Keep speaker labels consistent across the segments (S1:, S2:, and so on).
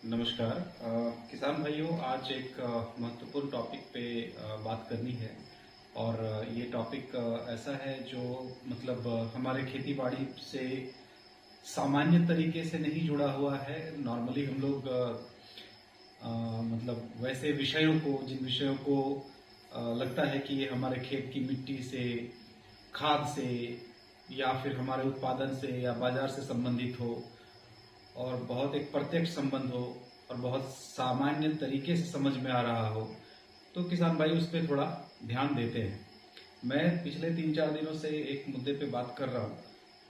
S1: नमस्कार किसान भाइयों, आज एक महत्वपूर्ण टॉपिक पे बात करनी है। और ये टॉपिक ऐसा है जो मतलब हमारे खेती बाड़ी से सामान्य तरीके से नहीं जुड़ा हुआ है। नॉर्मली हम लोग मतलब वैसे विषयों को, जिन विषयों को लगता है कि ये हमारे खेत की मिट्टी से, खाद से या फिर हमारे उत्पादन से या बाजार से संबंधित हो और बहुत एक प्रत्यक्ष संबंध हो और बहुत सामान्य तरीके से समझ में आ रहा हो, तो किसान भाई उस पर थोड़ा ध्यान देते हैं। मैं पिछले 3-4 दिनों से एक मुद्दे पे बात कर रहा हूँ,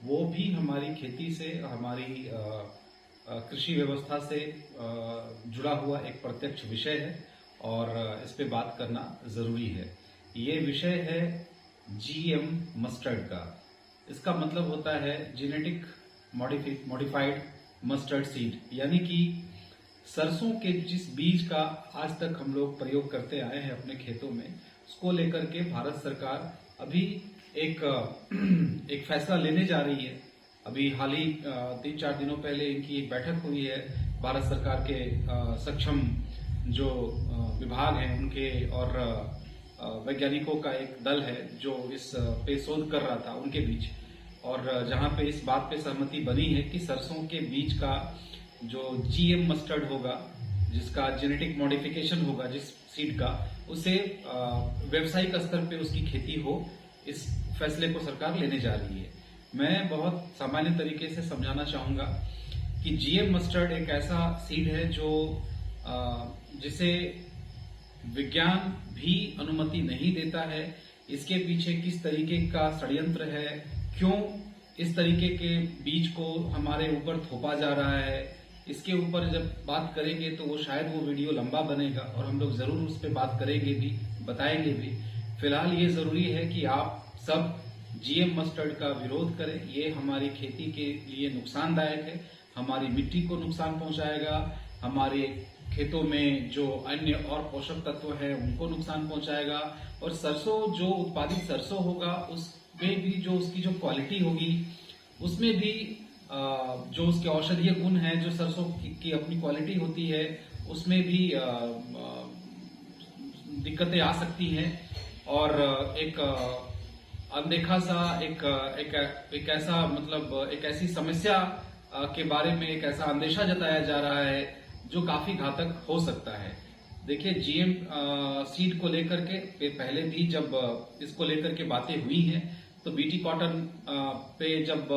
S1: वो भी हमारी खेती से, हमारी कृषि व्यवस्था से जुड़ा हुआ एक प्रत्यक्ष विषय है और इस पे बात करना जरूरी है। ये विषय है जीएम मस्टर्ड का। इसका मतलब होता है जेनेटिक मॉडिफाइड मस्टर्ड सीड, यानी कि सरसों के जिस बीज का आज तक हम लोग प्रयोग करते आए हैं अपने खेतों में, उसको लेकर के भारत सरकार अभी एक फैसला लेने जा रही है। अभी हाल ही 3-4 दिनों पहले इनकी एक बैठक हुई है भारत सरकार के सक्षम जो विभाग हैं उनके और वैज्ञानिकों का एक दल है जो इस पे शोध कर रहा था उनके बीच, और जहां पे इस बात पे सहमति बनी है कि सरसों के बीज का जो जीएम मस्टर्ड होगा, जिसका जेनेटिक मॉडिफिकेशन होगा जिस सीड का, उसे व्यावसायिक स्तर पे उसकी खेती हो, इस फैसले को सरकार लेने जा रही है। मैं बहुत सामान्य तरीके से समझाना चाहूंगा कि जीएम मस्टर्ड एक ऐसा सीड है जो जिसे विज्ञान भी अनुमति नहीं देता है। इसके पीछे किस तरीके का षड्यंत्र है, क्यों इस तरीके के बीज को हमारे ऊपर थोपा जा रहा है, इसके ऊपर जब बात करेंगे तो वो शायद वो वीडियो लंबा बनेगा और हम लोग जरूर उस पर बात करेंगे भी, बताएंगे भी। फिलहाल ये जरूरी है कि आप सब जीएम मस्टर्ड का विरोध करें। ये हमारी खेती के लिए नुकसानदायक है, हमारी मिट्टी को नुकसान पहुंचाएगा, हमारे खेतों में जो अन्य और पोषक तत्व है उनको नुकसान पहुंचाएगा, और सरसों जो उत्पादित सरसों होगा उसमें भी जो उसकी जो क्वालिटी होगी, उसमें भी जो उसके औषधीय गुण है, जो सरसों की अपनी क्वालिटी होती है, उसमें भी दिक्कतें आ सकती हैं। और एक अनदेखा सा एक ऐसा मतलब एक ऐसी समस्या के बारे में एक ऐसा अंदेशा जताया जा रहा है जो काफी घातक हो सकता है। देखिए, जीएम सीड को लेकर के पहले भी जब इसको लेकर के बातें हुई हैं तो बीटी कॉटन पे जब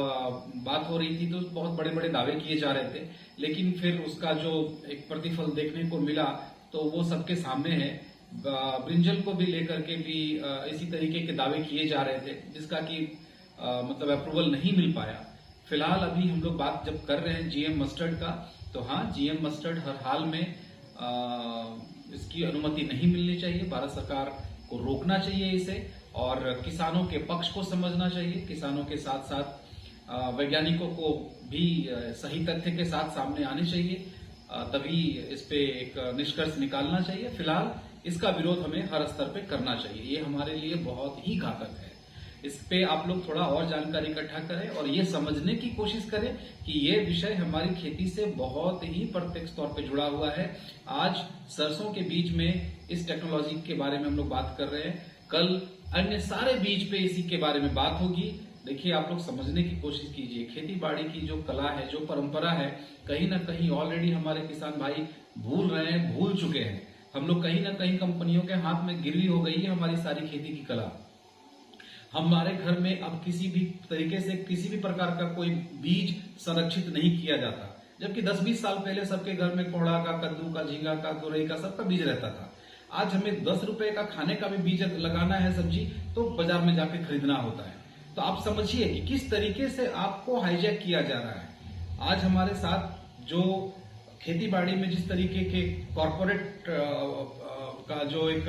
S1: बात हो रही थी तो बहुत बड़े बड़े दावे किए जा रहे थे, लेकिन फिर उसका जो एक प्रतिफल देखने को मिला तो वो सबके सामने है। ब्रिंजल को भी लेकर के भी इसी तरीके के दावे किए जा रहे थे, जिसका कि मतलब अप्रूवल नहीं मिल पाया। फिलहाल अभी हम लोग बात जब कर रहे हैं जीएम मस्टर्ड का, तो हाँ, जीएम मस्टर्ड हर हाल में इसकी अनुमति नहीं मिलनी चाहिए। भारत सरकार को रोकना चाहिए इसे, और किसानों के पक्ष को समझना चाहिए। किसानों के साथ साथ वैज्ञानिकों को भी सही तथ्य के साथ सामने आने चाहिए, तभी इस पे एक निष्कर्ष निकालना चाहिए। फिलहाल इसका विरोध हमें हर स्तर पे करना चाहिए, ये हमारे लिए बहुत ही घातक है। इस पे आप लोग थोड़ा और जानकारी इकट्ठा करें और ये समझने की कोशिश करें कि ये विषय हमारी खेती से बहुत ही प्रत्यक्ष तौर पे जुड़ा हुआ है। आज सरसों के बीज में इस टेक्नोलॉजी के बारे में हम लोग बात कर रहे हैं, कल अन्य सारे बीज पे इसी के बारे में बात होगी। देखिए, आप लोग समझने की कोशिश कीजिए, खेती बाड़ी की जो कला है, जो परंपरा है, कहीं ना कहीं ऑलरेडी हमारे किसान भाई भूल रहे हैं, भूल चुके हैं। हम लोग कहीं ना कहीं कंपनियों के हाथ में गिरवी हो गई है हमारी सारी खेती की कला। हमारे घर में अब किसी भी तरीके से किसी भी प्रकार का कोई बीज संरक्षित नहीं किया जाता, जबकि 10-20 साल पहले सबके घर में कोहड़ा का, कद्दू का, झींगा का, तुरई का, सबका बीज रहता था। आज हमें 10 रुपए का खाने का भी बीज लगाना है सब्जी, तो बाजार में जाके खरीदना होता है। तो आप समझिए कि किस तरीके से आपको हाईजैक किया जा रहा है। आज हमारे साथ जो खेती बाड़ी में जिस तरीके के कॉरपोरेट का जो एक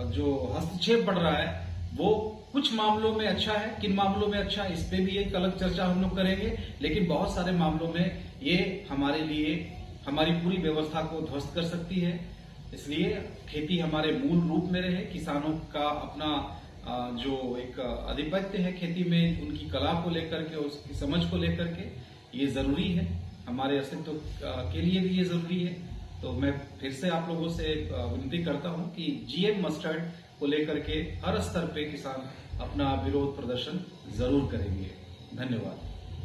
S1: जो हस्तक्षेप बढ़ रहा है, वो कुछ मामलों में अच्छा है, किन मामलों में अच्छा है इस पे भी एक अलग चर्चा हम लोग करेंगे, लेकिन बहुत सारे मामलों में ये हमारे लिए हमारी पूरी व्यवस्था को ध्वस्त कर सकती है। इसलिए खेती हमारे मूल रूप में रहे, किसानों का अपना जो एक आधिपत्य है खेती में, उनकी कला को लेकर के, उसकी समझ को लेकर के, ये जरूरी है। हमारे अस्तित्व के लिए भी ये जरूरी है। तो मैं फिर से आप लोगों से विनती करता हूं कि जीएम मस्टर्ड को लेकर के हर स्तर पे किसान अपना विरोध प्रदर्शन जरूर करेंगे। धन्यवाद।